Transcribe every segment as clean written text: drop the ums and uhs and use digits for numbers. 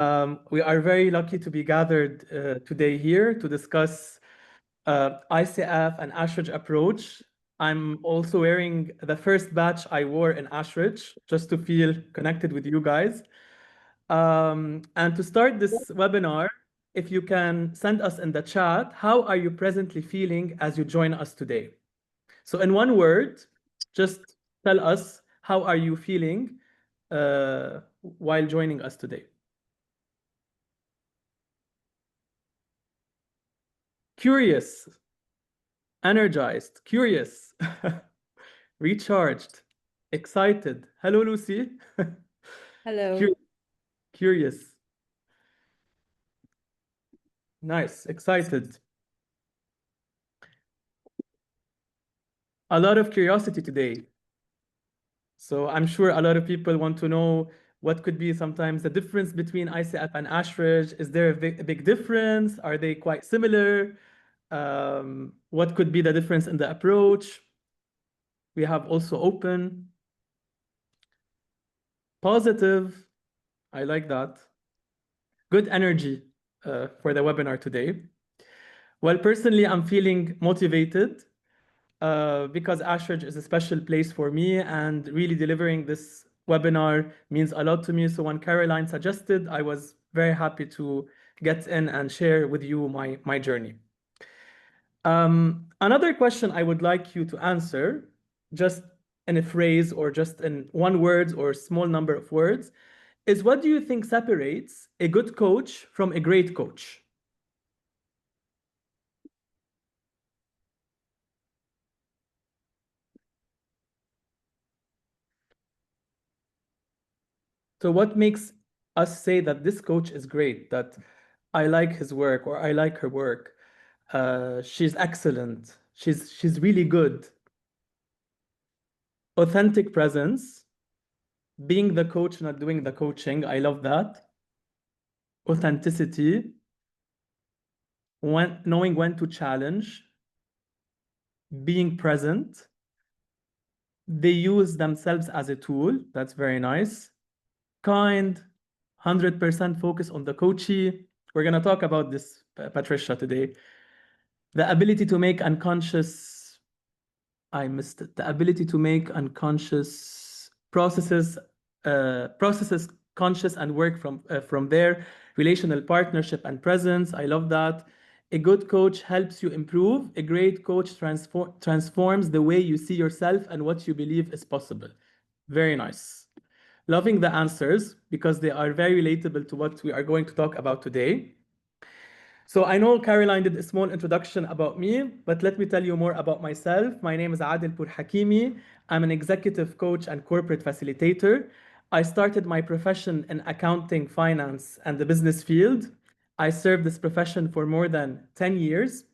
We are very lucky to be gathered today here to discuss ICF and Ashridge approach. I'm also wearing the first badge I wore in Ashridge just to feel connected with you guys. And to start this webinar, if you can send us in the chat, how are you presently feeling as you join us today? So in one word, just tell us how are you feeling while joining us today. Curious, energized, curious, recharged, excited. Hello, Lucy. Hello. Curious. Nice, excited. A lot of curiosity today. So I'm sure a lot of people want to know what could be sometimes the difference between ICF and Ashridge. Is there a big difference? Are they quite similar? What could be the difference in the approach? We have also open, positive. I like that. Good energy for the webinar today. Well, personally, I'm feeling motivated because Ashridge is a special place for me, and really delivering this webinar means a lot to me. So when Caroline suggested, I was very happy to get in and share with you my journey. Another question I would like you to answer, just in a phrase or just in one word or small number of words, is what do you think separates a good coach from a great coach? So what makes us say that this coach is great, that I like his work or I like her work? She's excellent. She's really good. Authentic presence, being the coach, not doing the coaching. I love that. Authenticity, knowing when to challenge, being present. They use themselves as a tool. That's very nice. Kind, 100% focus on the coachee. We're going to talk about this, Patricia, today. The ability to make unconscious, I missed it. The ability to make unconscious processes conscious and work from there. Relational partnership and presence. I love that. A good coach helps you improve. A great coach transforms the way you see yourself and what you believe is possible. Very nice. Loving the answers because they are very relatable to what we are going to talk about today. So I know Caroline did a small introduction about me, but let me tell you more about myself. My name is Adel Pour Hakimi. I'm an executive coach and corporate facilitator. I started my profession in accounting, finance, and the business field. I served this profession for more than 10 years.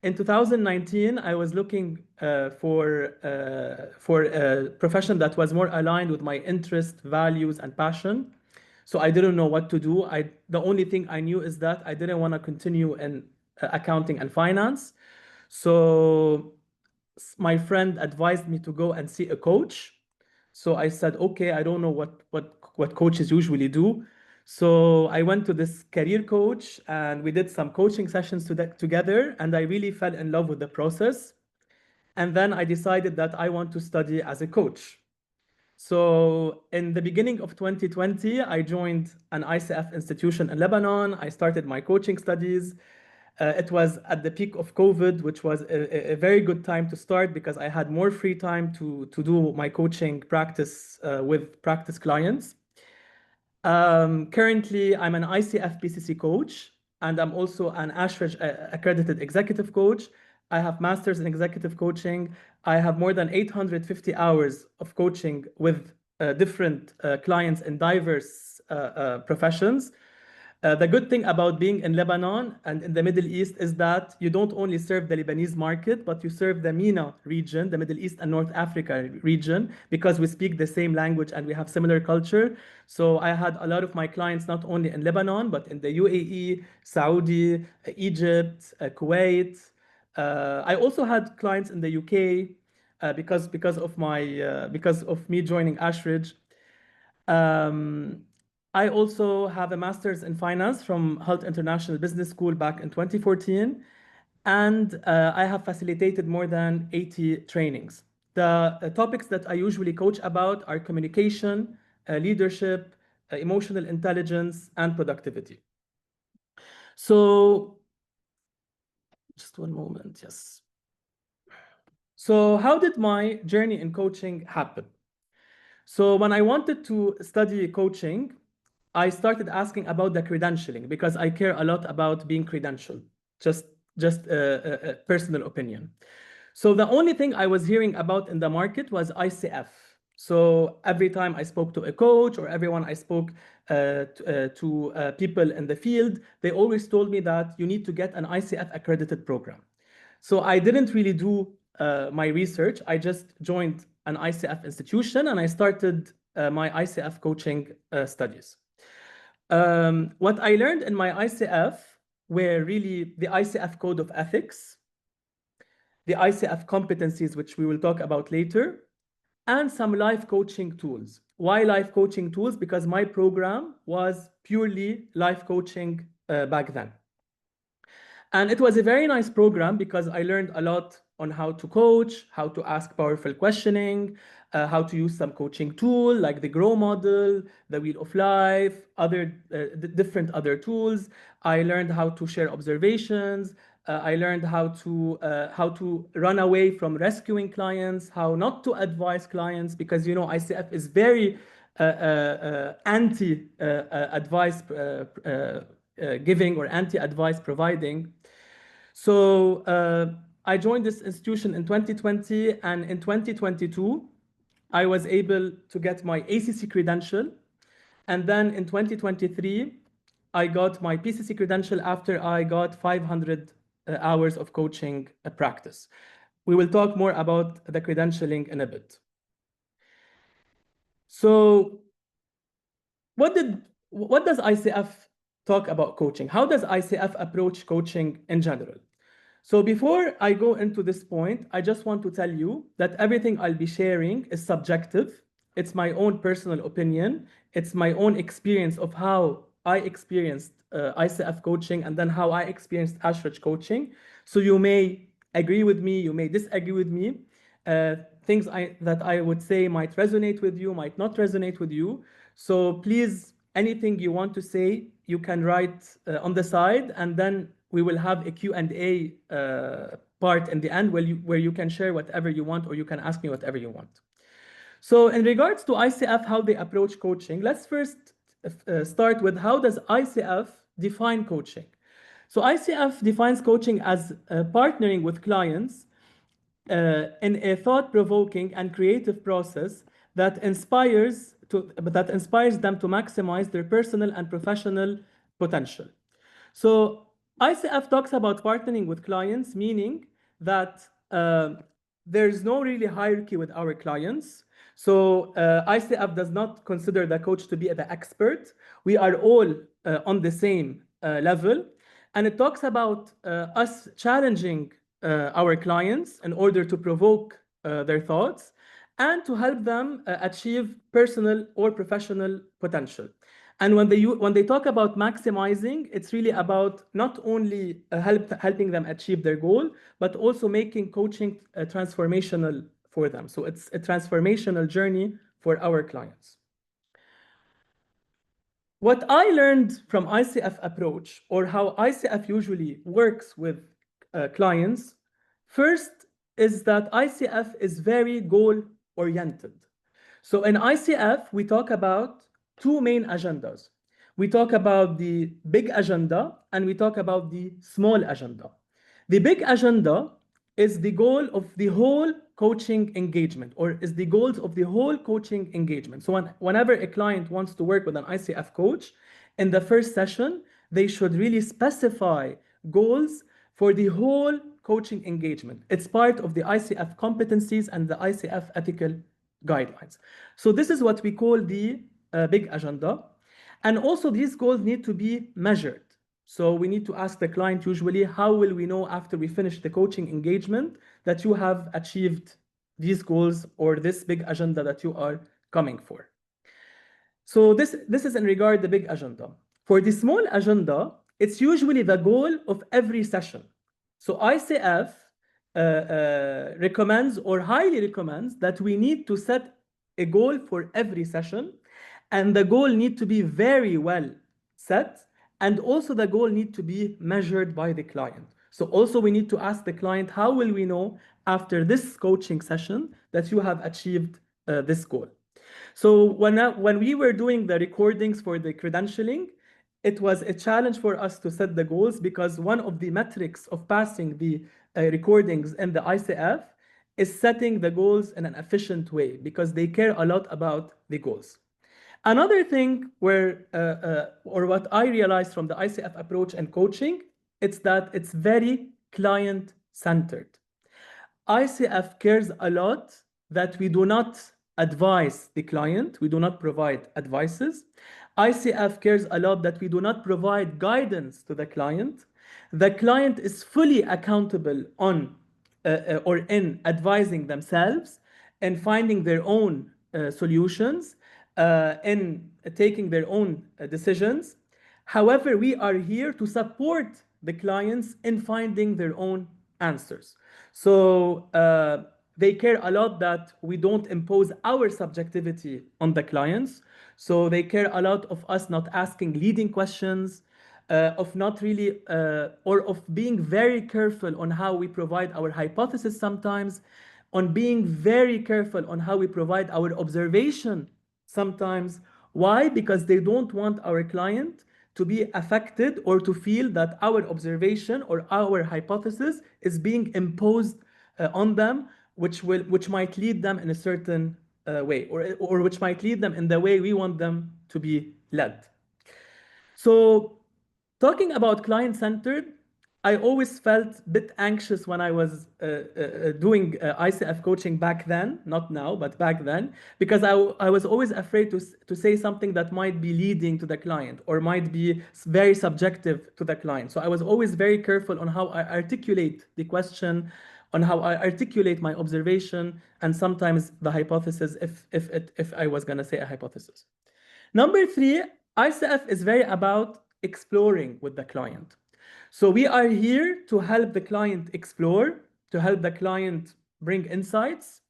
In 2019, I was looking for a profession that was more aligned with my interest, values, and passion. So I didn't know what to do. The only thing I knew is that I didn't want to continue in accounting and finance. So my friend advised me to go and see a coach. So I said, okay, I don't know what coaches usually do. So I went to this career coach and we did some coaching sessions together, and I really fell in love with the process. And then I decided that I want to study as a coach. So in the beginning of 2020, I joined an ICF institution in Lebanon. I started my coaching studies. It was at the peak of COVID, which was a very good time to start because I had more free time to do my coaching practice with practice clients. Currently, I'm an ICF-PCC coach, and I'm also an Ashridge Accredited Executive Coach. I have masters in executive coaching. I have more than 850 hours of coaching with different clients in diverse professions. The good thing about being in Lebanon and in the Middle East is that you don't only serve the Lebanese market, but you serve the MENA region, the Middle East and North Africa region, because we speak the same language and we have similar culture. So I had a lot of my clients not only in Lebanon, but in the UAE, Saudi, Egypt, Kuwait. I also had clients in the UK because of me joining Ashridge. I also have a master's in finance from Hult International Business School back in 2014. And I have facilitated more than 80 trainings. The topics that I usually coach about are communication, leadership, emotional intelligence, and productivity. So, just one moment, yes. So how did my journey in coaching happen? So when I wanted to study coaching, I started asking about the credentialing because I care a lot about being credentialed, just a personal opinion. So the only thing I was hearing about in the market was ICF. So every time I spoke to a coach or everyone I spoke to people in the field, they always told me that you need to get an ICF accredited program. So I didn't really do my research. I just joined an ICF institution and I started my ICF coaching studies. What I learned in my ICF were really the ICF code of ethics, the ICF competencies, which we will talk about later, and some life coaching tools. Why life coaching tools? Because my program was purely life coaching back then. And it was a very nice program because I learned a lot on how to coach, how to ask powerful questioning, how to use some coaching tool like the GROW model, the Wheel of Life, different other tools. I learned how to share observations. I learned how to run away from rescuing clients, how not to advise clients, because ICF is very anti-advice giving or anti-advice providing. So I joined this institution in 2020, and in 2022, I was able to get my ACC credential. And then in 2023, I got my PCC credential after I got 500 hours of coaching practice. We will talk more about the credentialing in a bit. So what does ICF talk about coaching? How does ICF approach coaching in general? So before I go into this point, I just want to tell you that everything I'll be sharing is subjective. It's my own personal opinion. It's my own experience of how I experienced ICF coaching and then how I experienced Ashridge coaching. So you may agree with me, you may disagree with me. Things that I would say might resonate with you, might not resonate with you. So please, anything you want to say, you can write on the side, and then we will have a Q&A part in the end where you can share whatever you want, or you can ask me whatever you want. So in regards to ICF, how they approach coaching, let's first start with how does ICF define coaching? So ICF defines coaching as partnering with clients in a thought-provoking and creative process that inspires them to maximize their personal and professional potential. So ICF talks about partnering with clients, meaning that there's no really hierarchy with our clients. So ICF does not consider the coach to be the expert. We are all on the same level. And it talks about us challenging our clients in order to provoke their thoughts and to help them achieve personal or professional potential. And when they talk about maximizing, it's really about not only helping them achieve their goal, but also making coaching transformational for them. So it's a transformational journey for our clients. What I learned from ICF approach, or how ICF usually works with clients, first is that ICF is very goal-oriented. So in ICF, we talk about two main agendas. We talk about the big agenda and we talk about the small agenda. The big agenda is the goal of the whole coaching engagement, or is the goals of the whole coaching engagement. So whenever a client wants to work with an ICF coach, in the first session, they should really specify goals for the whole coaching engagement. It's part of the ICF competencies and the ICF ethical guidelines. So this is what we call the big agenda. And also these goals need to be measured. So we need to ask the client usually, how will we know after we finish the coaching engagement that you have achieved these goals or this big agenda that you are coming for? So this is in regard the big agenda. For the small agenda, it's usually the goal of every session. So ICF recommends or highly recommends that we need to set a goal for every session, and the goal need to be very well set, and also the goal need to be measured by the client. So also we need to ask the client, how will we know after this coaching session that you have achieved this goal? So when we were doing the recordings for the credentialing, it was a challenge for us to set the goals, because one of the metrics of passing the recordings in the ICF is setting the goals in an efficient way, because they care a lot about the goals. Another thing where, or what I realized from the ICF approach and coaching, it's that it's very client-centered. ICF cares a lot that we do not advise the client, we do not provide advices. ICF cares a lot that we do not provide guidance to the client. The client is fully accountable on or in advising themselves and finding their own solutions, in taking their own decisions. However, we are here to support the clients in finding their own answers. So they care a lot that we don't impose our subjectivity on the clients. So they care a lot of us not asking leading questions, of not really, or of being very careful on how we provide our hypothesis sometimes, on being very careful on how we provide our observation sometimes. Why? Because they don't want our client to be affected or to feel that our observation or our hypothesis is being imposed on them, which might lead them in a certain way, or which might lead them in the way we want them to be led. So talking about client-centered, I always felt a bit anxious when I was doing ICF coaching back then, not now, but back then, because I was always afraid to say something that might be leading to the client or might be very subjective to the client. So I was always very careful on how I articulate the question, on how I articulate my observation, and sometimes the hypothesis, if I was going to say a hypothesis. Number 3, ICF is very about exploring with the client. So we are here to help the client explore, to help the client bring insights.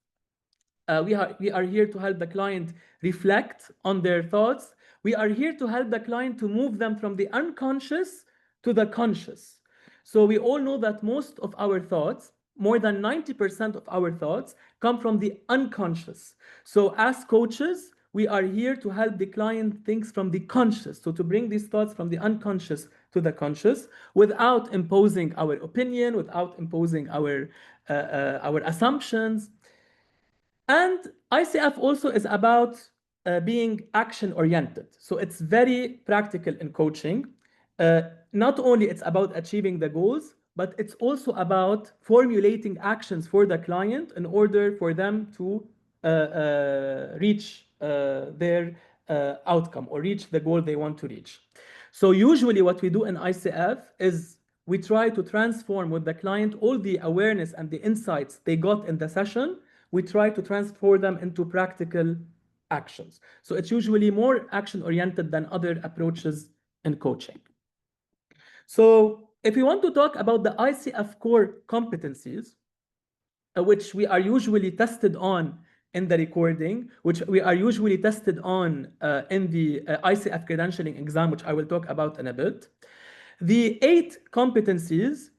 We are here to help the client reflect on their thoughts. We are here to help the client to move them from the unconscious to the conscious. So we all know that most of our thoughts, more than 90% of our thoughts, come from the unconscious. So as coaches, we are here to help the client think from the conscious, so to bring these thoughts from the unconscious to the conscious without imposing our opinion, without imposing our assumptions. And ICF also is about being action-oriented. So it's very practical in coaching. Not only it's about achieving the goals, but it's also about formulating actions for the client in order for them to reach their outcome or reach the goal they want to reach. So usually what we do in ICF is we try to transform with the client all the awareness and the insights they got in the session. We try to transform them into practical actions. So it's usually more action-oriented than other approaches in coaching. So if we want to talk about the ICF core competencies, which we are usually tested on in the recording, which we are usually tested on in the ICF credentialing exam, which I will talk about in a bit. The 8 competencies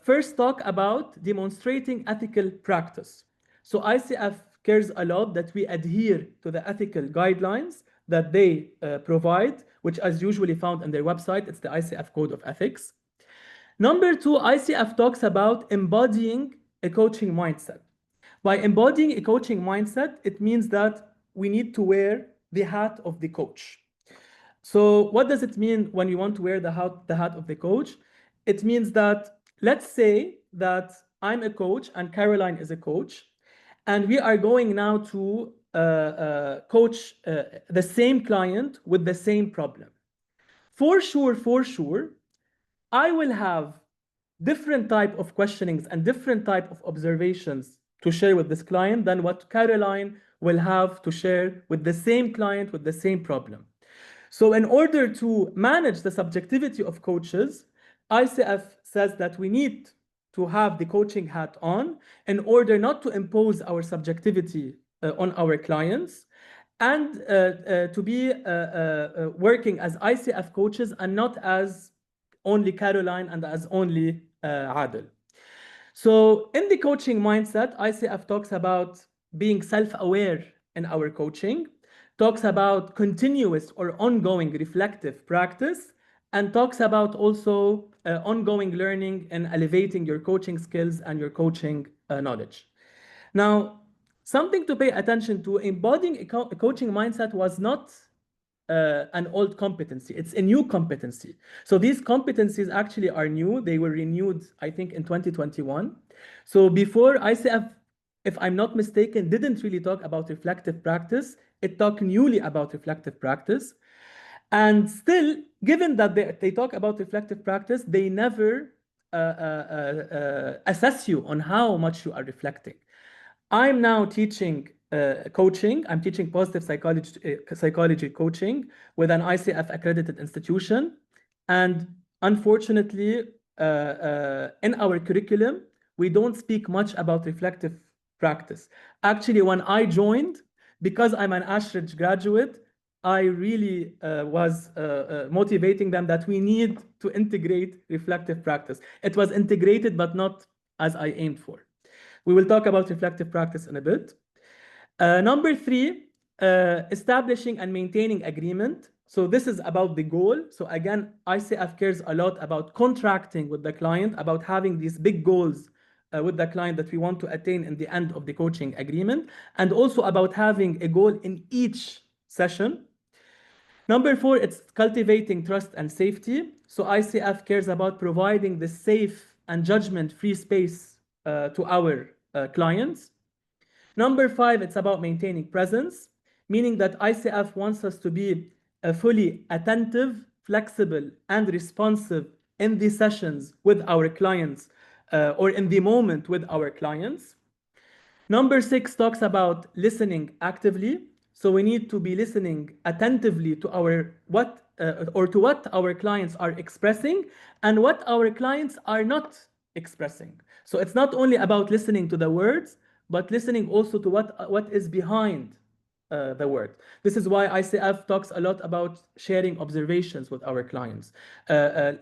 first talk about demonstrating ethical practice. So ICF cares a lot that we adhere to the ethical guidelines that they provide, which is usually found on their website. It's the ICF Code of Ethics. Number 2, ICF talks about embodying a coaching mindset. By embodying a coaching mindset, it means that we need to wear the hat of the coach. So what does it mean when you want to wear the hat of the coach? It means that, let's say that I'm a coach and Caroline is a coach, and we are going now to coach the same client with the same problem. For sure, I will have different type of questionings and different type of observations to share with this client than what Caroline will have to share with the same client with the same problem. So in order to manage the subjectivity of coaches, ICF says that we need to have the coaching hat on in order not to impose our subjectivity on our clients, and to be working as ICF coaches and not as only Caroline and as only Adel. So in the coaching mindset, ICF talks about being self-aware in our coaching, talks about continuous or ongoing reflective practice, and talks about also ongoing learning and elevating your coaching skills and your coaching knowledge. Now, something to pay attention to, embodying a coaching mindset was not an old competency. It's a new competency. So these competencies actually are new. They were renewed, I think, in 2021. So before, ICF, if I'm not mistaken, didn't really talk about reflective practice. It talked newly about reflective practice. And still, given that they talk about reflective practice, they never assess you on how much you are reflecting. I'm now teaching coaching. I'm teaching positive psychology coaching with an ICF accredited institution. And unfortunately, in our curriculum, we don't speak much about reflective practice. Actually, when I joined, because I'm an Ashridge graduate, I really was motivating them that we need to integrate reflective practice. It was integrated, but not as I aimed for. We will talk about reflective practice in a bit. Number 3, establishing and maintaining agreement. So this is about the goal. So again, ICF cares a lot about contracting with the client, about having these big goals with the client that we want to attain in the end of the coaching agreement, and also about having a goal in each session. Number 4, it's cultivating trust and safety. So ICF cares about providing the safe and judgment-free space to our clients. Number 5, it's about maintaining presence, meaning that ICF wants us to be fully attentive, flexible, and responsive in the sessions with our clients or in the moment with our clients. Number 6 talks about listening actively. So we need to be listening attentively to what our clients are expressing and what our clients are not expressing. So it's not only about listening to the words, but listening also to what is behind the word. This is why ICF talks a lot about sharing observations with our clients.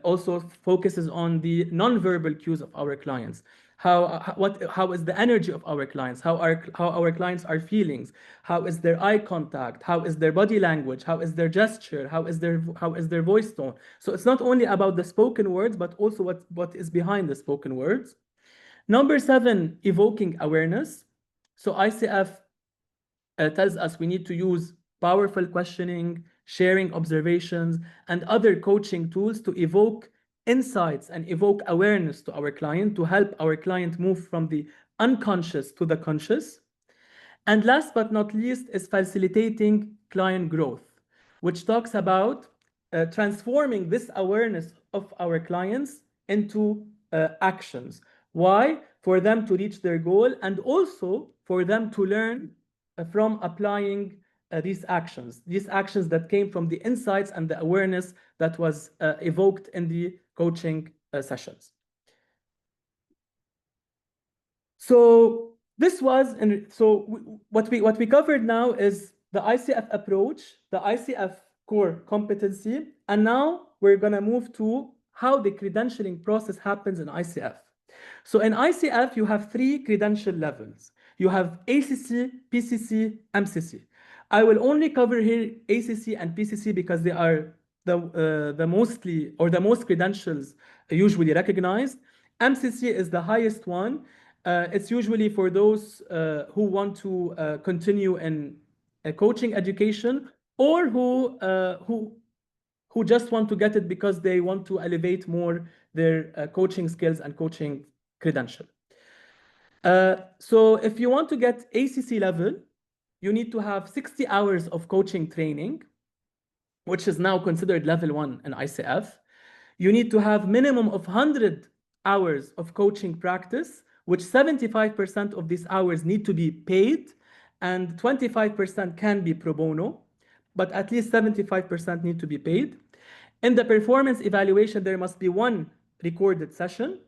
Also focuses on the nonverbal cues of our clients. How is the energy of our clients? How our clients are feeling? How is their eye contact? How is their body language? How is their gesture? How is their voice tone? So it's not only about the spoken words, but also what is behind the spoken words. Number 7, evoking awareness. So ICF tells us we need to use powerful questioning, sharing observations, and other coaching tools to evoke insights and evoke awareness to our client, to help our client move from the unconscious to the conscious. And last but not least is facilitating client growth, which talks about transforming this awareness of our clients into actions. Why? For them to reach their goal, and also for them to learn from applying these actions that came from the insights and the awareness that was evoked in the coaching sessions. So this was, and so what we covered now is the ICF approach, the ICF core competency, and now we're gonna move to how the credentialing process happens in ICF. So in ICF, you have 3 credential levels. You have ACC, PCC, MCC. I will only cover here ACC and PCC because they are the most credentials usually recognized. MCC is the highest one. It's usually for those who want to continue in coaching education, or who just want to get it because they want to elevate more their coaching skills and coaching credential. So if you want to get ACC level, you need to have 60 hours of coaching training, which is now considered level 1 in ICF. You need to have minimum of 100 hours of coaching practice, which 75% of these hours need to be paid. and 25% can be pro bono, but at least 75% need to be paid. In the performance evaluation, there must be one recorded session.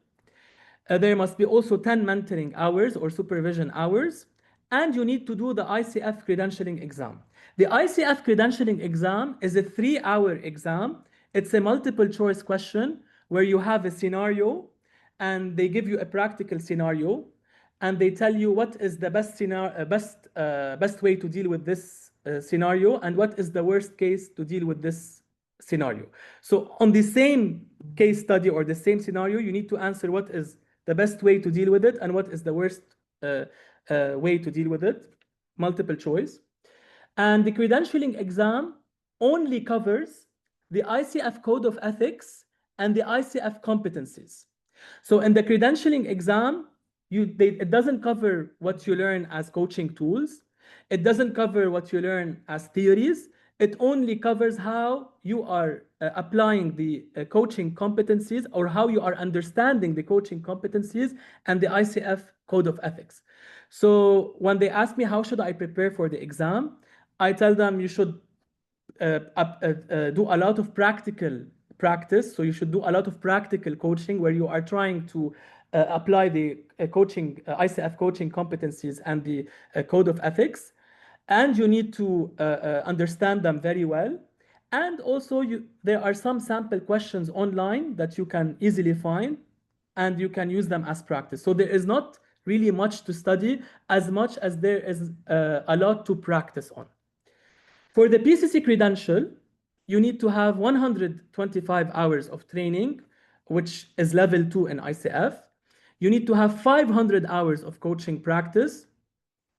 There must be also 10 mentoring hours or supervision hours, and you need to do the ICF credentialing exam. The ICF credentialing exam is a 3-hour exam. It's a multiple choice question where you have a scenario and they give you a practical scenario and they tell you what is the best way to deal with this scenario and what is the worst case to deal with this scenario. So on the same case study or the same scenario, you need to answer what is the best way to deal with it and what is the worst way to deal with it, multiple choice. And the credentialing exam only covers the ICF Code of Ethics and the ICF competencies. So in the credentialing exam, it doesn't cover what you learn as coaching tools. It doesn't cover what you learn as theories. It only covers how you are applying the coaching competencies or how you are understanding the coaching competencies and the ICF Code of Ethics. So when they ask me how should I prepare for the exam, I tell them you should do a lot of practical practice. So you should do a lot of practical coaching where you are trying to apply the ICF coaching competencies and the Code of Ethics. And you need to understand them very well. And also there are some sample questions online that you can easily find and you can use them as practice. So there is not really much to study as much as there is a lot to practice on. For the PCC credential, you need to have 125 hours of training, which is level 2 in ICF. You need to have 500 hours of coaching practice,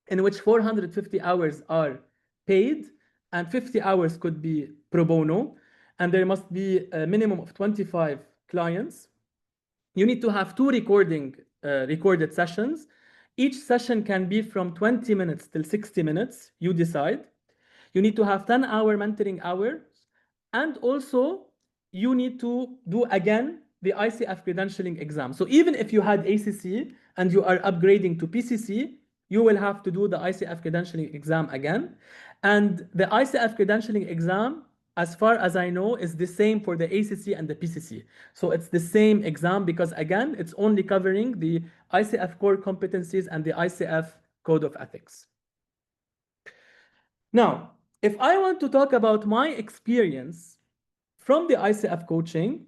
in which 450 hours are paid and 50 hours could be pro bono. And there must be a minimum of 25 clients. You need to have 2 recorded sessions. Each session can be from 20 minutes till 60 minutes, you decide. You need to have 10-hour mentoring hours. And also, you need to do again the ICF credentialing exam. So even if you had ACC and you are upgrading to PCC, you will have to do the ICF credentialing exam again. And the ICF credentialing exam, as far as I know, is the same for the ACC and the PCC. So it's the same exam because, again, it's only covering the ICF core competencies and the ICF Code of Ethics. Now, if I want to talk about my experience from the ICF coaching,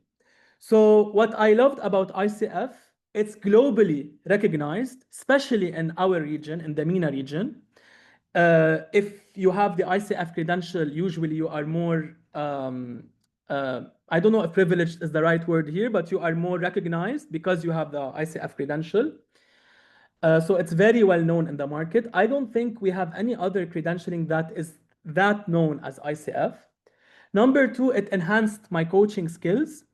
so what I loved about ICF, it's globally recognized, especially in our region, in the MENA region. If you have the ICF credential, usually you are more, I don't know if privileged is the right word here, but you are more recognized because you have the ICF credential. So it's very well known in the market. I don't think we have any other credentialing that is that known as ICF. Number 2, it enhanced my coaching skills.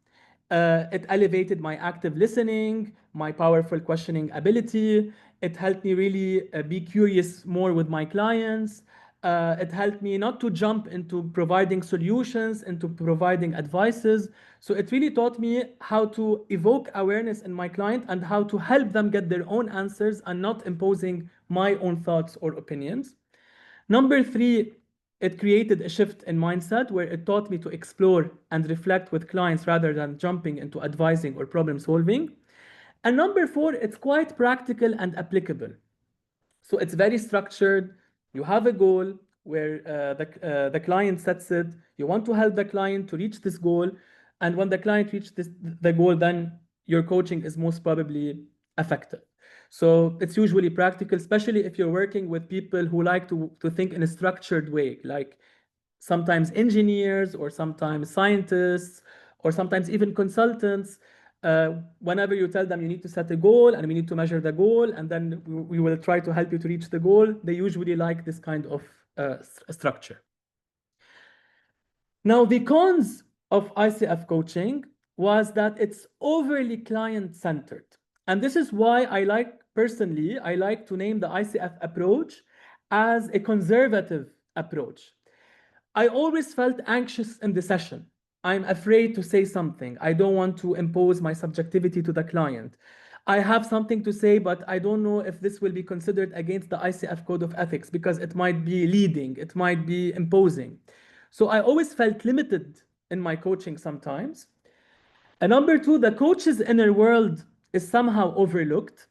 It elevated my active listening, my powerful questioning ability. It helped me really be curious more with my clients. It helped me not to jump into providing solutions, into providing advices. So it really taught me how to evoke awareness in my client and how to help them get their own answers and not imposing my own thoughts or opinions. Number 3, it created a shift in mindset where it taught me to explore and reflect with clients rather than jumping into advising or problem solving. And number 4, it's quite practical and applicable. So it's very structured. You have a goal where the client sets it. You want to help the client to reach this goal. And when the client reaches the goal, then your coaching is most probably effective. So it's usually practical, especially if you're working with people who like to think in a structured way, like sometimes engineers or sometimes scientists or sometimes even consultants. Whenever you tell them you need to set a goal and we need to measure the goal and then we will try to help you to reach the goal, they usually like this kind of structure. Now, the cons of ICF coaching was that it's overly client-centered. And this is why I like to name the ICF approach as a conservative approach. I always felt anxious in the session. I'm afraid to say something. I don't want to impose my subjectivity to the client. I have something to say, but I don't know if this will be considered against the ICF Code of Ethics because it might be leading, it might be imposing. So I always felt limited in my coaching sometimes. And number two, the coach's inner world is somehow overlooked.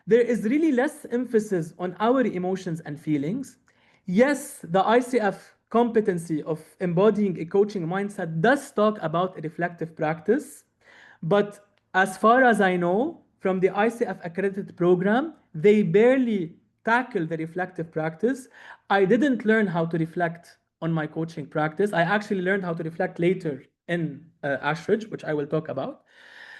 There is really less emphasis on our emotions and feelings. Yes, the ICF competency of embodying a coaching mindset does talk about a reflective practice, but as far as I know, from the ICF accredited program, they barely tackle the reflective practice. I didn't learn how to reflect on my coaching practice. I actually learned how to reflect later in Ashridge, which I will talk about.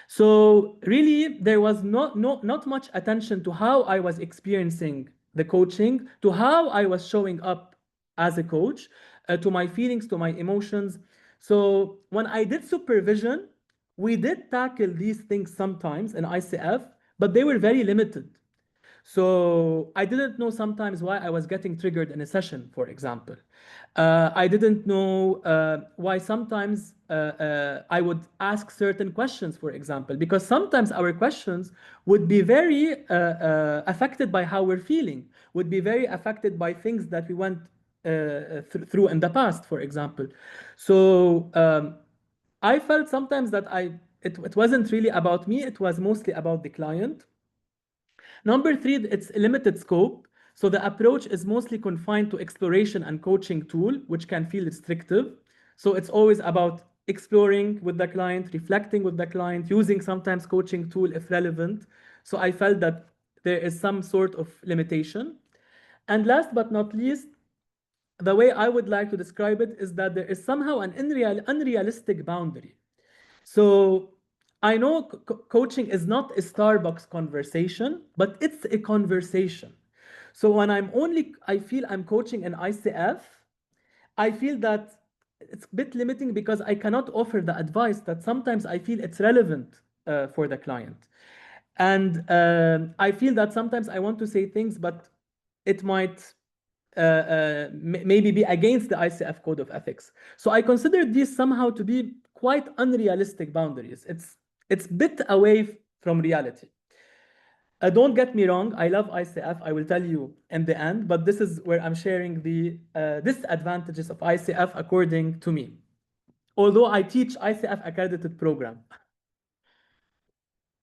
So really, there was not much attention to how I was experiencing the coaching, to how I was showing up as a coach, to my feelings, to my emotions. So when I did supervision, we did tackle these things sometimes in ICF, but they were very limited. So I didn't know sometimes why I was getting triggered in a session, for example. I didn't know why sometimes I would ask certain questions, for example, because sometimes our questions would be very affected by how we're feeling, would be very affected by things that we went through in the past, for example. So I felt sometimes that it wasn't really about me, it was mostly about the client. Number three, it's a limited scope. So the approach is mostly confined to exploration and coaching tool, which can feel restrictive. So it's always about exploring with the client, reflecting with the client, using sometimes coaching tool if relevant. So I felt that there is some sort of limitation. And last but not least, the way I would like to describe it is that there is somehow an unrealistic boundary. So I know coaching is not a Starbucks conversation, but it's a conversation. So when I feel I'm coaching an ICF, I feel that it's a bit limiting because I cannot offer the advice that sometimes I feel it's relevant for the client. And I feel that sometimes I want to say things, but it might maybe be against the ICF Code of Ethics. So I consider these somehow to be quite unrealistic boundaries. It's a bit away from reality. Don't get me wrong, I love ICF, I will tell you in the end, but this is where I'm sharing the disadvantages of ICF according to me. Although I teach ICF accredited program.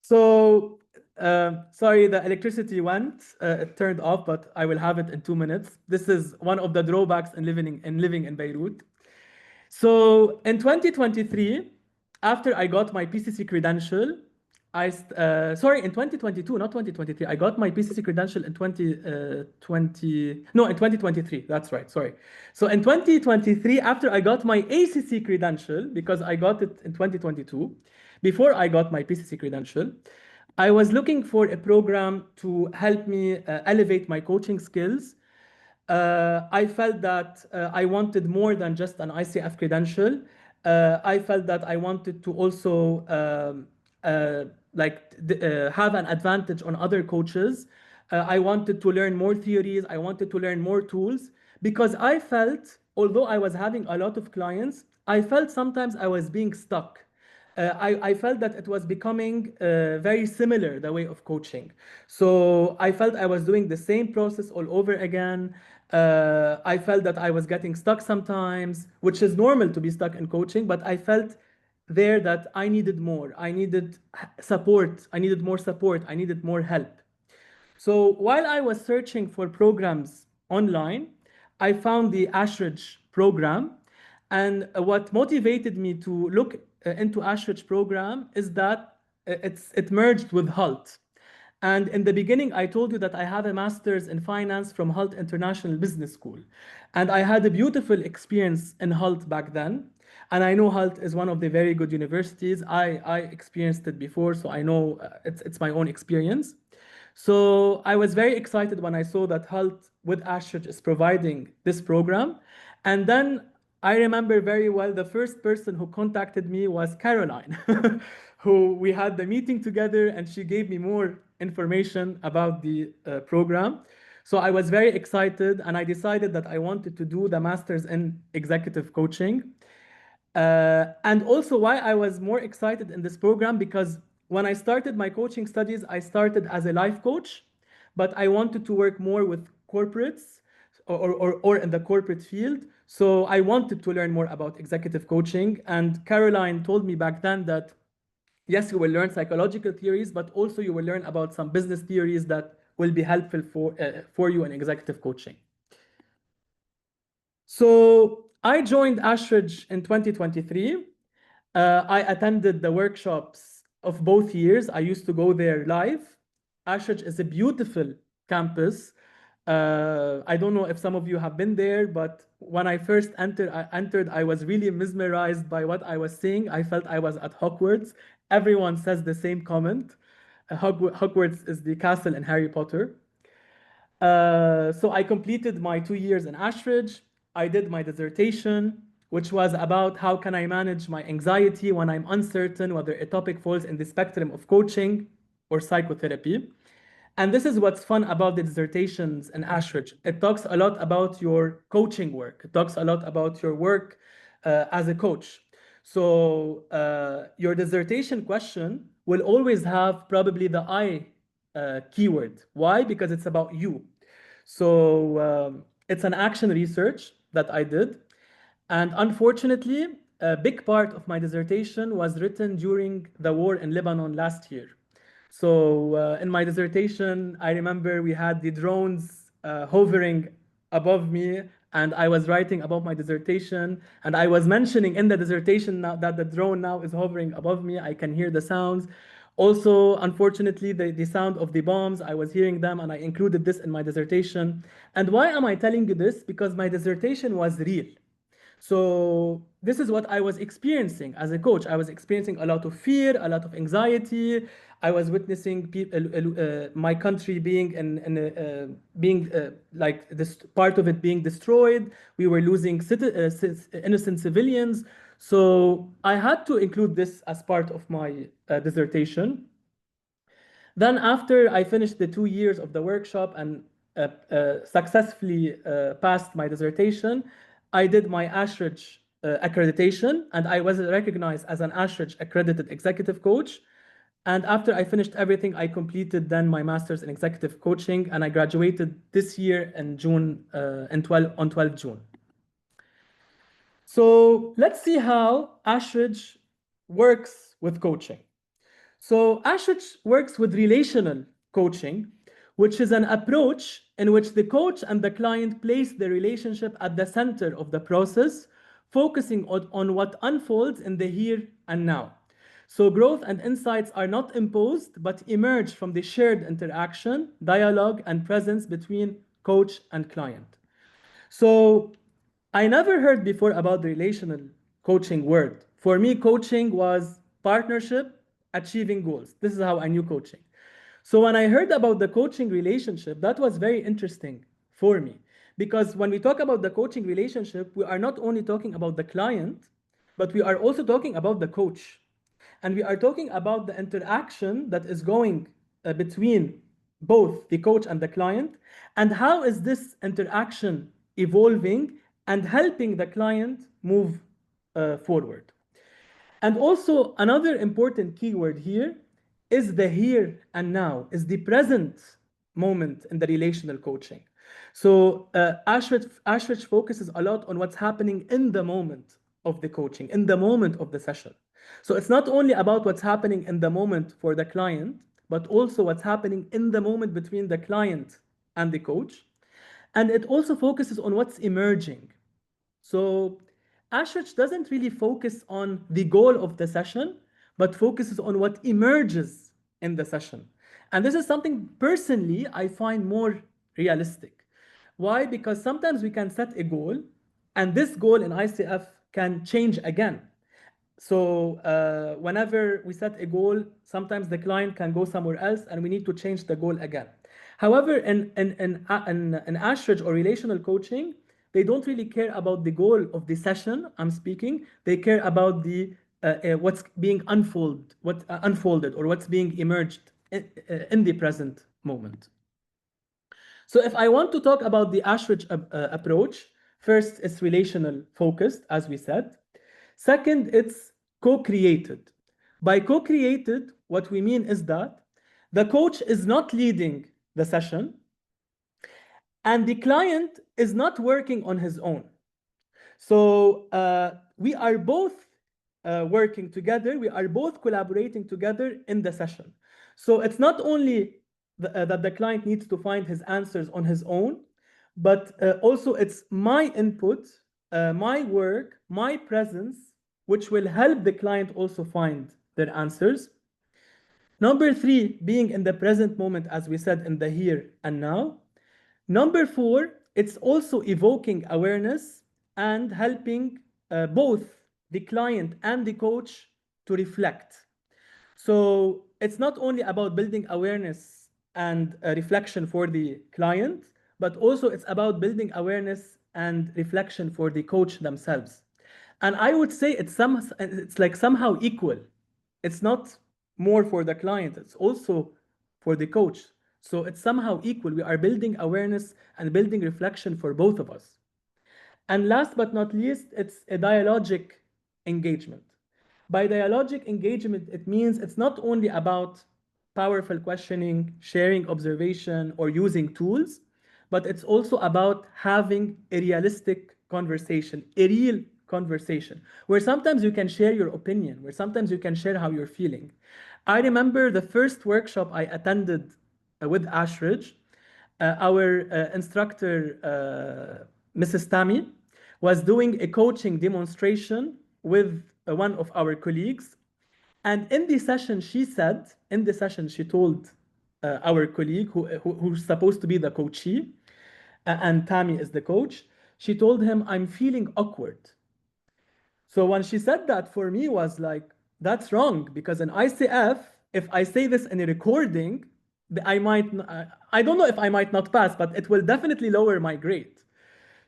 So, sorry, the electricity went, it turned off, but I will have it in 2 minutes. This is one of the drawbacks in living in Beirut. So in 2023, after I got my PCC credential, sorry, in 2022, not 2023, I got my PCC credential in 2023, that's right, sorry. So in 2023, after I got my ACC credential, because I got it in 2022, before I got my PCC credential, I was looking for a program to help me elevate my coaching skills. I felt that I wanted more than just an ICF credential. I felt that I wanted to also have an advantage on other coaches. I wanted to learn more theories. I wanted to learn more tools because I felt, although I was having a lot of clients, I felt sometimes I was being stuck. I felt that it was becoming very similar, the way of coaching. So I felt I was doing the same process all over again. I felt that I was getting stuck sometimes, which is normal to be stuck in coaching, but I felt there that I needed more. I needed support. I needed more support. I needed more help. So while I was searching for programs online, I found the Ashridge program. And what motivated me to look into Ashridge program is that it merged with Hult. And in the beginning, I told you that I have a master's in finance from Hult International Business School. And I had a beautiful experience in Hult back then. And I know Hult is one of the very good universities. I experienced it before, so I know it's my own experience. So I was very excited when I saw that Hult with Ashridge is providing this program. And then I remember very well the first person who contacted me was Caroline, who we had the meeting together and she gave me more information about the program. So I was very excited and I decided that I wanted to do the master's in executive coaching. And also why I was more excited in this program because when I started my coaching studies, I started as a life coach, but I wanted to work more with corporates or in the corporate field. So I wanted to learn more about executive coaching. And Caroline told me back then that, yes, you will learn psychological theories, but also you will learn about some business theories that will be helpful for you in executive coaching. So I joined Ashridge in 2023. I attended the workshops of both years. I used to go there live. Ashridge is a beautiful campus. I don't know if some of you have been there, but when I first entered, I was really mesmerized by what I was seeing. I felt I was at Hogwarts. Everyone says the same comment. Hogwarts is the castle in Harry Potter. So I completed my 2 years in Ashridge. I did my dissertation, which was about how can I manage my anxiety when I'm uncertain whether a topic falls in the spectrum of coaching or psychotherapy. And this is what's fun about the dissertations in Ashridge. It talks a lot about your coaching work. It talks a lot about your work as a coach. So your dissertation question will always have probably the I keyword. Why? Because it's about you. So it's an action research that I did. And unfortunately, a big part of my dissertation was written during the war in Lebanon last year. So in my dissertation, I remember we had the drones hovering above me, and I was writing about my dissertation, and I was mentioning in the dissertation now that the drone now is hovering above me. I can hear the sounds. Also, unfortunately, the sound of the bombs, I was hearing them, and I included this in my dissertation. And why am I telling you this? Because my dissertation was real. So this is what I was experiencing as a coach. I was experiencing a lot of fear, a lot of anxiety. I was witnessing my country being like this part of it being destroyed. We were losing innocent civilians. So I had to include this as part of my dissertation. Then after I finished the 2 years of the workshop and successfully passed my dissertation, I did my Ashridge accreditation, and I was recognized as an Ashridge Accredited Executive Coach. And after I finished everything, I completed then my master's in executive coaching, and I graduated this year in June, on 12 June. So let's see how Ashridge works with coaching. So Ashridge works with relational coaching, which is an approach in which the coach and the client place the relationship at the center of the process, focusing on what unfolds in the here and now. So growth and insights are not imposed, but emerge from the shared interaction, dialogue, and presence between coach and client. So I never heard before about the relational coaching word. For me, coaching was partnership, achieving goals. This is how I knew coaching. So when I heard about the coaching relationship, that was very interesting for me. Because when we talk about the coaching relationship, we are not only talking about the client, but we are also talking about the coach. And we are talking about the interaction that is going between both the coach and the client, and how is this interaction evolving and helping the client move forward. And also another important keyword here is the here and now, is the present moment in the relational coaching. So Ashridge focuses a lot on what's happening in the moment of the coaching, in the moment of the session. So it's not only about what's happening in the moment for the client, but also what's happening in the moment between the client and the coach. And it also focuses on what's emerging. So Ashridge doesn't really focus on the goal of the session, but focuses on what emerges in the session. And this is something personally I find more realistic. Why? Because sometimes we can set a goal, and this goal in ICF can change again. So whenever we set a goal, sometimes the client can go somewhere else and we need to change the goal again. However, in Ashridge or relational coaching, they don't really care about the goal of the session I'm speaking. They care about the what's being unfolded or what's being emerged in the present moment. So if I want to talk about the Ashridge approach, first it's relational focused, as we said. Second, it's co-created. By co-created, what we mean is that the coach is not leading the session and the client is not working on his own. So we are both working together, we are both collaborating together in the session. So it's not only that the client needs to find his answers on his own, but also it's my input, my work, my presence, which will help the client also find their answers. Number 3, being in the present moment, as we said, in the here and now. Number 4, it's also evoking awareness and helping both the client and the coach to reflect. So it's not only about building awareness and reflection for the client, but also it's about building awareness and reflection for the coach themselves. And I would say it's like somehow equal. It's not more for the client, it's also for the coach. So it's somehow equal. We are building awareness and building reflection for both of us. And last but not least, it's a dialogic engagement. By dialogic engagement, it means it's not only about powerful questioning, sharing observation, or using tools, but it's also about having a realistic conversation, a real conversation, where sometimes you can share your opinion, where sometimes you can share how you're feeling. I remember the first workshop I attended with Ashridge, our instructor, Mrs. Tami, was doing a coaching demonstration with one of our colleagues. And in the session, she told our colleague who's supposed to be the coachee, and Tami is the coach, she told him, I'm feeling awkward. So when she said that, for me was like, that's wrong, because in ICF, if I say this in a recording, I don't know if I might not pass, but it will definitely lower my grade.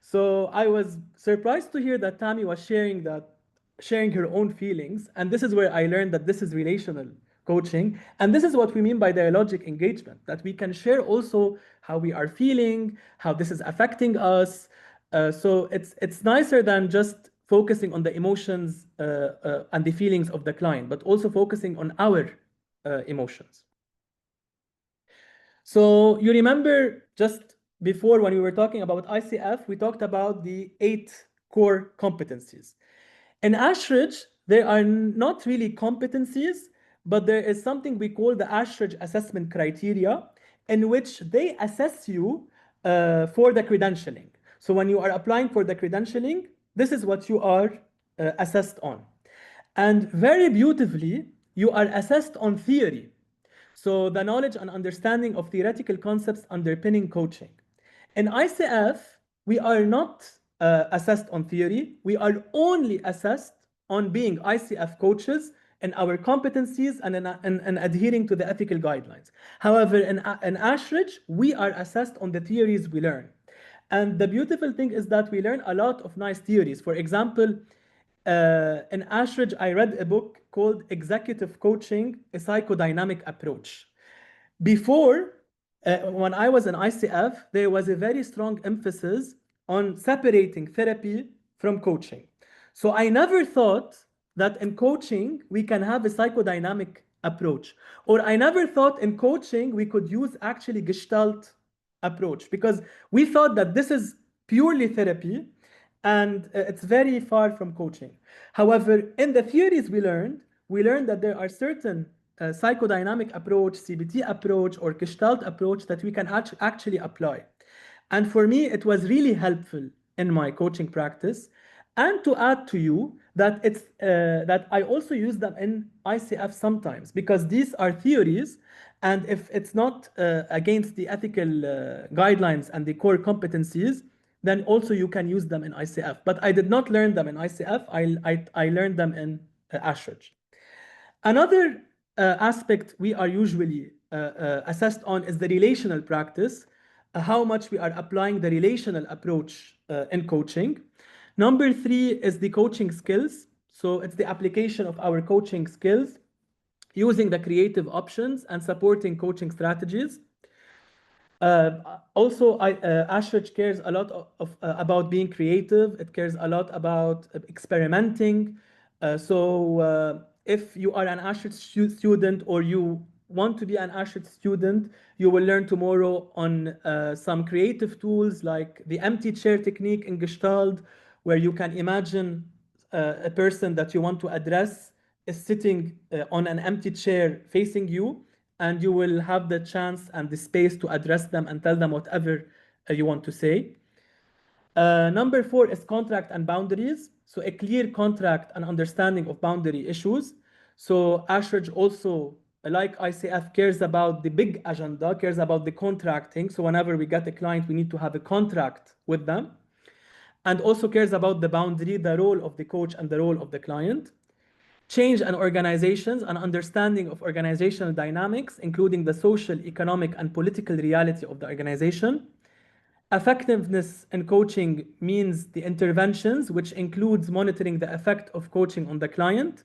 So I was surprised to hear that Tami was sharing her own feelings. And this is where I learned that this is relational coaching. And this is what we mean by dialogic engagement, that we can share also how we are feeling, how this is affecting us. So it's nicer than just focusing on the emotions and the feelings of the client, but also focusing on our emotions. So you remember just before when we were talking about ICF, we talked about the 8 core competencies. In Ashridge, there are not really competencies, but there is something we call the Ashridge assessment criteria, in which they assess you for the credentialing. So when you are applying for the credentialing, this is what you are assessed on. And very beautifully, you are assessed on theory. So the knowledge and understanding of theoretical concepts underpinning coaching. In ICF, we are not assessed on theory. We are only assessed on being ICF coaches and our competencies and adhering to the ethical guidelines. However, in Ashridge, we are assessed on the theories we learn. And the beautiful thing is that we learn a lot of nice theories. For example, in Ashridge, I read a book called Executive Coaching, a Psychodynamic Approach. Before, when I was in ICF, there was a very strong emphasis on separating therapy from coaching. So I never thought that in coaching, we can have a psychodynamic approach. Or I never thought in coaching, we could use actually Gestalt approach, because we thought that this is purely therapy and it's very far from coaching. However, in the theories we learned that there are certain psychodynamic approach, CBT approach, or Gestalt approach that we can actually apply. And for me, it was really helpful in my coaching practice. And to add to you that it's that I also use them in ICF sometimes, because these are theories, and if it's not against the ethical guidelines and the core competencies, then also you can use them in ICF. But I did not learn them in ICF. I learned them in Ashridge. Another aspect we are usually assessed on is the relational practice, how much we are applying the relational approach in coaching. Number 3 is the coaching skills. So it's the application of our coaching skills, using the creative options and supporting coaching strategies. Also, Ashridge cares a lot about being creative. It cares a lot about experimenting. So if you are an Ashridge student or you want to be an Ashridge student, you will learn tomorrow on some creative tools like the empty chair technique in Gestalt, where you can imagine a person that you want to address is sitting on an empty chair facing you, and you will have the chance and the space to address them and tell them whatever you want to say. Number 4 is contract and boundaries. So a clear contract and understanding of boundary issues. So Ashridge also, like ICF, cares about the big agenda, cares about the contracting. So whenever we get a client, we need to have a contract with them. And also cares about the boundary, the role of the coach and the role of the client. Change and organizations, an understanding of organizational dynamics, including the social, economic, and political reality of the organization. Effectiveness in coaching means the interventions, which includes monitoring the effect of coaching on the client.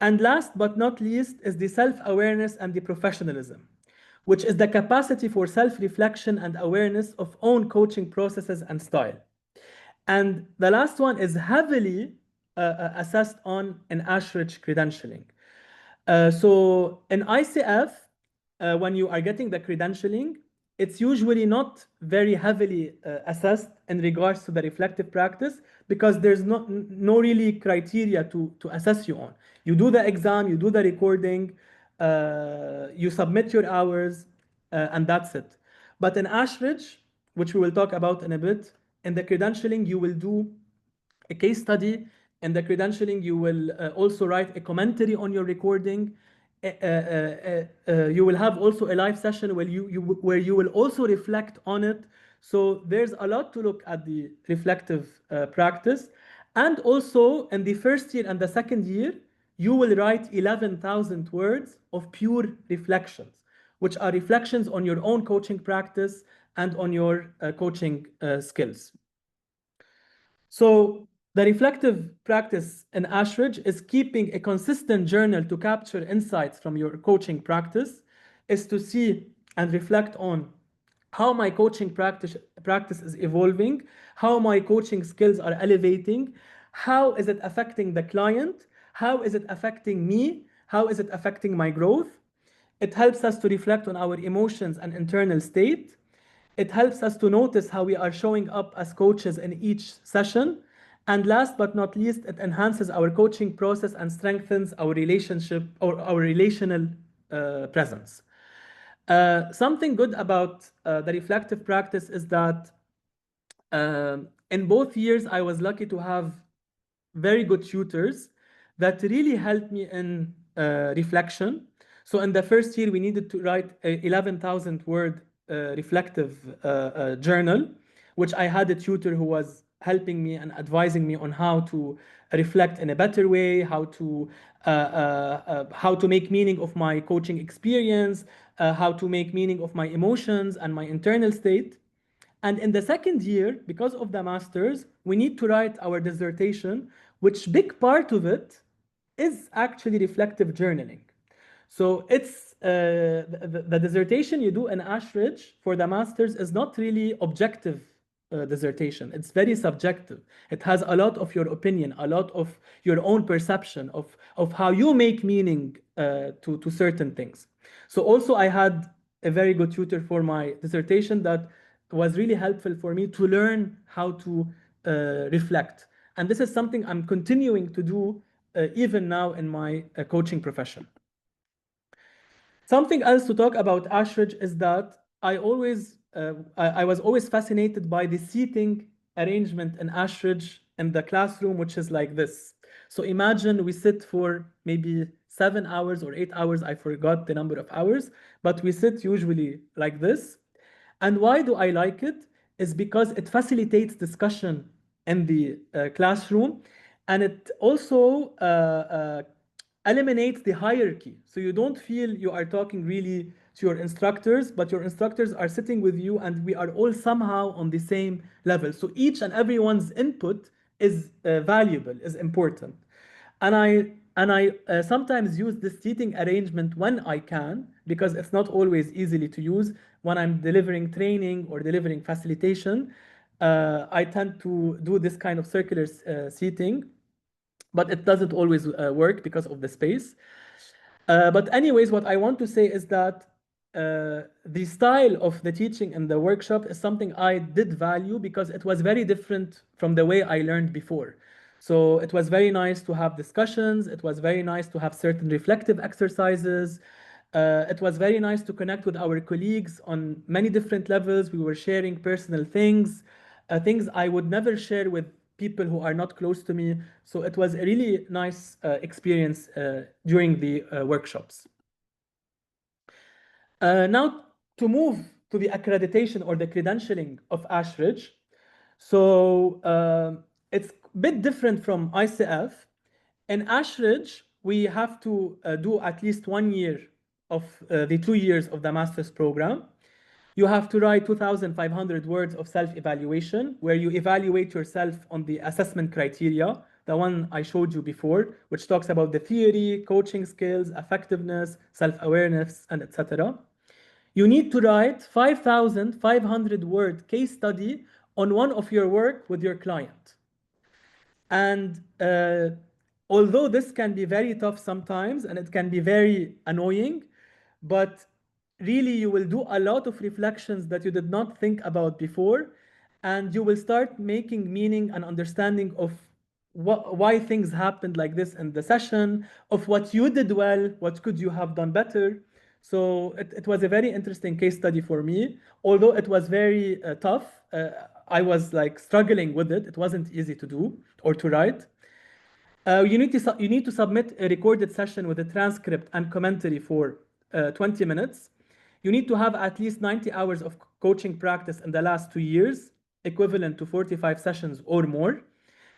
And last but not least is the self-awareness and the professionalism, which is the capacity for self-reflection and awareness of own coaching processes and style. And the last one is heavily assessed on in Ashridge credentialing. So in ICF, when you are getting the credentialing, it's usually not very heavily assessed in regards to the reflective practice, because there's no really criteria to assess you on. You do the exam, you do the recording, you submit your hours, and that's it. But in Ashridge, which we will talk about in a bit, in the credentialing, you will do a case study. In the credentialing, you will also write a commentary on your recording. You will have also a live session where you will also reflect on it. So there's a lot to look at the reflective practice. And also in the first year and the second year, you will write 11,000 words of pure reflections, which are reflections on your own coaching practice and on your coaching skills. So the reflective practice in Ashridge is keeping a consistent journal to capture insights from your coaching practice, is to see and reflect on how my coaching practice is evolving, how my coaching skills are elevating, how is it affecting the client, how is it affecting me, how is it affecting my growth. It helps us to reflect on our emotions and internal state. It helps us to notice how we are showing up as coaches in each session. And last but not least, it enhances our coaching process and strengthens our relationship or our relational presence. Something good about the reflective practice is that in both years, I was lucky to have very good tutors that really helped me in reflection. So in the first year, we needed to write a 11,000 word reflective journal, which I had a tutor who was helping me and advising me on how to reflect in a better way, how to make meaning of my coaching experience, how to make meaning of my emotions and my internal state. And in the second year, because of the masters, we need to write our dissertation, which big part of it is actually reflective journaling. So it's the dissertation you do in Ashridge for the masters is not really objective dissertation. It's very subjective. It has a lot of your opinion, a lot of your own perception of how you make meaning to certain things. So also I had a very good tutor for my dissertation that was really helpful for me to learn how to reflect. And this is something I'm continuing to do even now in my coaching profession. Something else to talk about Ashridge is that I was always fascinated by the seating arrangement in Ashridge in the classroom, which is like this. So imagine we sit for maybe 7 hours or 8 hours, I forgot the number of hours, but we sit usually like this. And why do I like it? Is because it facilitates discussion in the classroom, and it also eliminates the hierarchy. So you don't feel you are talking really to your instructors, but your instructors are sitting with you and we are all somehow on the same level. So each and everyone's input is valuable, is important. And I sometimes use this seating arrangement when I can, because it's not always easily to use. When I'm delivering training or delivering facilitation, I tend to do this kind of circular seating. but it doesn't always work because of the space. But anyways, what I want to say is that the style of the teaching in the workshop is something I did value because it was very different from the way I learned before. So it was very nice to have discussions. It was very nice to have certain reflective exercises. It was very nice to connect with our colleagues on many different levels. We were sharing personal things, things I would never share with people who are not close to me. So it was a really nice experience during the workshops. Now to move to the accreditation or the credentialing of Ashridge. So it's a bit different from ICF. In Ashridge, we have to do at least 1 year of the 2 years of the master's program. You have to write 2,500 words of self-evaluation, where you evaluate yourself on the assessment criteria, the one I showed you before, which talks about the theory, coaching skills, effectiveness, self-awareness, and etc. You need to write 5,500 word case study on one of your work with your client. And although this can be very tough sometimes and it can be very annoying, but really you will do a lot of reflections that you did not think about before, and you will start making meaning and understanding of why things happened like this in the session, of what you did well, what could you have done better. So it was a very interesting case study for me, although it was very tough. I was like struggling with it. It wasn't easy to do or to write. You need to submit a recorded session with a transcript and commentary for 20 minutes. You need to have at least 90 hours of coaching practice in the last 2 years, equivalent to 45 sessions or more.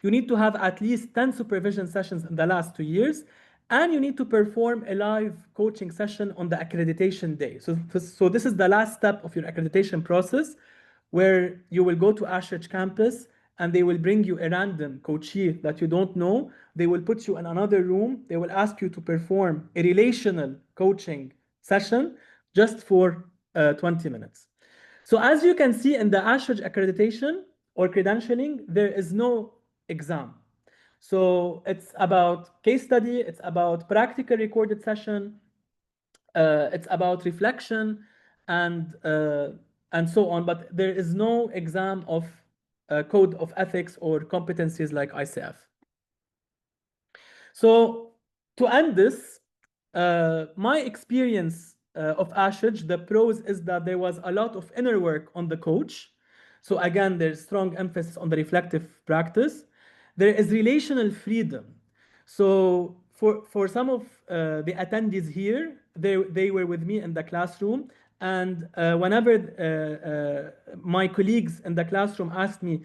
You need to have at least 10 supervision sessions in the last 2 years, and you need to perform a live coaching session on the accreditation day. So this is the last step of your accreditation process, where you will go to Ashridge campus and they will bring you a random coachee that you don't know. They will put you in another room. They will ask you to perform a relational coaching session just for 20 minutes. So as you can see in the Ashridge accreditation or credentialing, there is no exam. So it's about case study, it's about practical recorded session, it's about reflection and so on, but there is no exam of code of ethics or competencies like ICF. So to end this, my experience of Ashridge, the pros is that there was a lot of inner work on the coach. So again, there's strong emphasis on the reflective practice. There is relational freedom. So for some of the attendees here, they were with me in the classroom, and whenever my colleagues in the classroom asked me,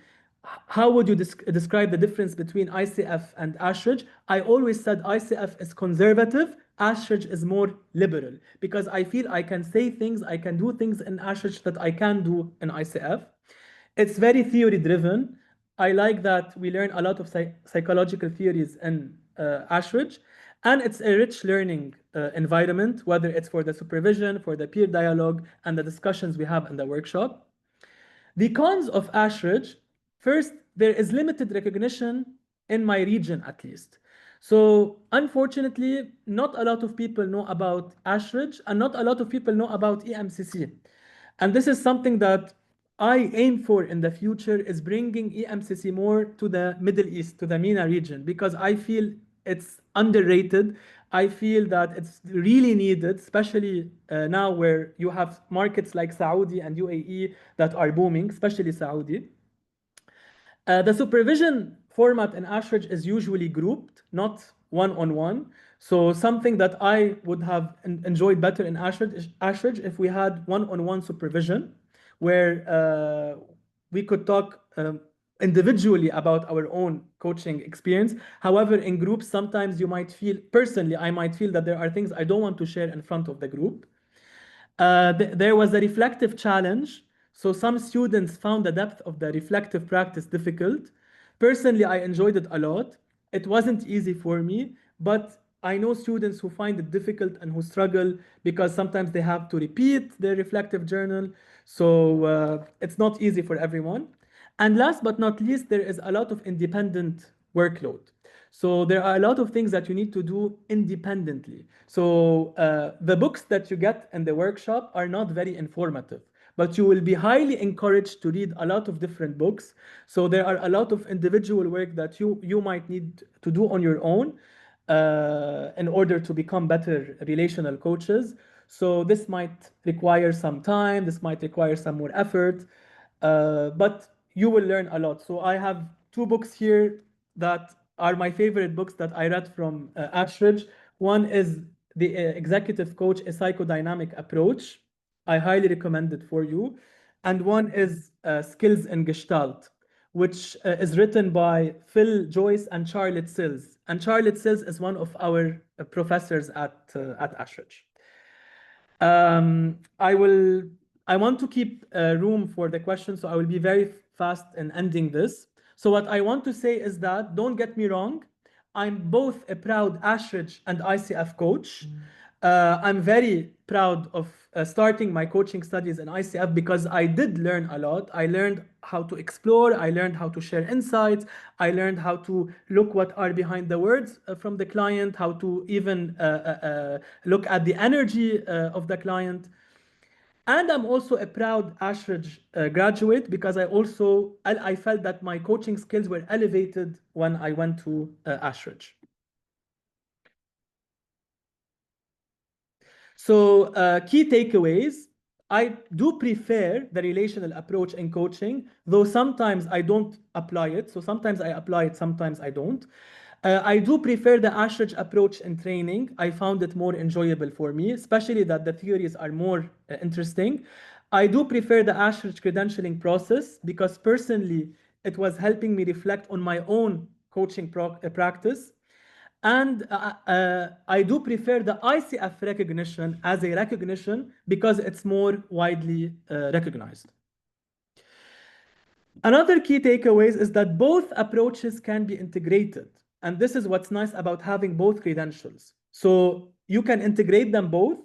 how would you describe the difference between ICF and Ashridge? I always said ICF is conservative, Ashridge is more liberal, because I feel I can say things, I can do things in Ashridge that I can do in ICF. It's very theory driven. I like that we learn a lot of psychological theories in Ashridge, and it's a rich learning environment, whether it's for the supervision, for the peer dialogue, and the discussions we have in the workshop. The cons of Ashridge: first, there is limited recognition in my region at least. So unfortunately, not a lot of people know about Ashridge, and not a lot of people know about EMCC. And this is something that I aim for in the future, is bringing EMCC more to the Middle East, to the MENA region, because I feel it's underrated. I feel that it's really needed, especially now where you have markets like Saudi and UAE that are booming, especially Saudi. The supervision format in Ashridge is usually grouped, not one-on-one. So something that I would have enjoyed better in Ashridge if we had one-on-one supervision, where we could talk individually about our own coaching experience. However, in groups, sometimes you might feel, personally, I might feel that there are things I don't want to share in front of the group. There was a reflective challenge. So some students found the depth of the reflective practice difficult. Personally, I enjoyed it a lot. It wasn't easy for me, but I know students who find it difficult and who struggle because sometimes they have to repeat their reflective journal. So it's not easy for everyone. And last but not least, there is a lot of independent workload. So there are a lot of things that you need to do independently. So the books that you get in the workshop are not very informative, but you will be highly encouraged to read a lot of different books. So there are a lot of individual work that you might need to do on your own in order to become better relational coaches. So this might require some time, this might require some more effort, but you will learn a lot. So I have two books here that are my favorite books that I read from Ashridge. One is The Executive Coach, A Psychodynamic Approach. I highly recommend it for you. And one is Skills in Gestalt, which is written by Phil Joyce and Charlotte Sills. And Charlotte Sills is one of our professors at Ashridge. I want to keep room for the questions, so I will be very fast in ending this. So what I want to say is that, don't get me wrong, I'm both a proud Ashridge and ICF coach. I'm very proud of starting my coaching studies in ICF because I did learn a lot. I learned how to explore, I learned how to share insights, I learned how to look what are behind the words from the client, how to even look at the energy of the client. And I'm also a proud Ashridge graduate because I felt that my coaching skills were elevated when I went to Ashridge. So key takeaways, I do prefer the relational approach in coaching, though sometimes I don't apply it. So sometimes I apply it, sometimes I don't. I do prefer the Ashridge approach in training. I found it more enjoyable for me, especially that the theories are more interesting. I do prefer the Ashridge credentialing process because personally, it was helping me reflect on my own coaching practice. And I do prefer the ICF recognition as a recognition because it's more widely recognized. Another key takeaways is that both approaches can be integrated. And this is what's nice about having both credentials. So you can integrate them both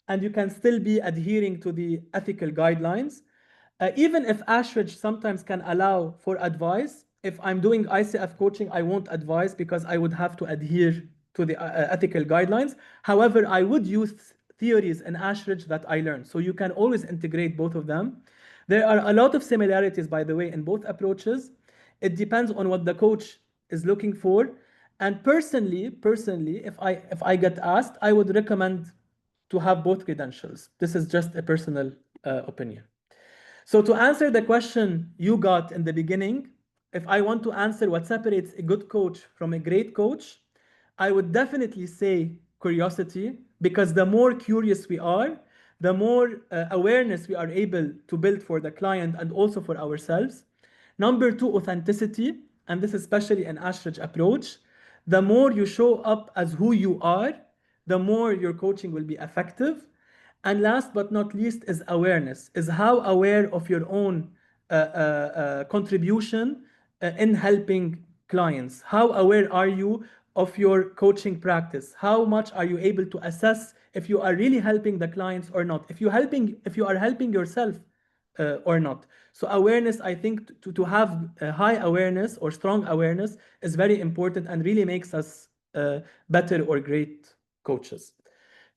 and you can still be adhering to the ethical guidelines. Even if Ashridge sometimes can allow for advice, if I'm doing ICF coaching, I won't advise because I would have to adhere to the ethical guidelines. However, I would use theories in Ashridge that I learned. So you can always integrate both of them. There are a lot of similarities, by the way, in both approaches. It depends on what the coach is looking for. And personally, if I get asked, I would recommend to have both credentials. This is just a personal opinion. So to answer the question you got in the beginning, if I want to answer what separates a good coach from a great coach, I would definitely say curiosity, because the more curious we are, the more awareness we are able to build for the client and also for ourselves. Number two, authenticity, and this is especially an Ashridge approach. The more you show up as who you are, the more your coaching will be effective. And last but not least is awareness, is how aware of your own contribution in helping clients. How aware are you of your coaching practice? How much are you able to assess if you are really helping the clients or not? If you are helping yourself or not. So awareness, I think to have a high awareness or strong awareness is very important and really makes us better or great coaches.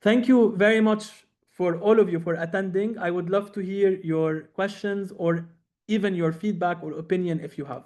Thank you very much for all of you for attending. I would love to hear your questions or even your feedback or opinion if you have.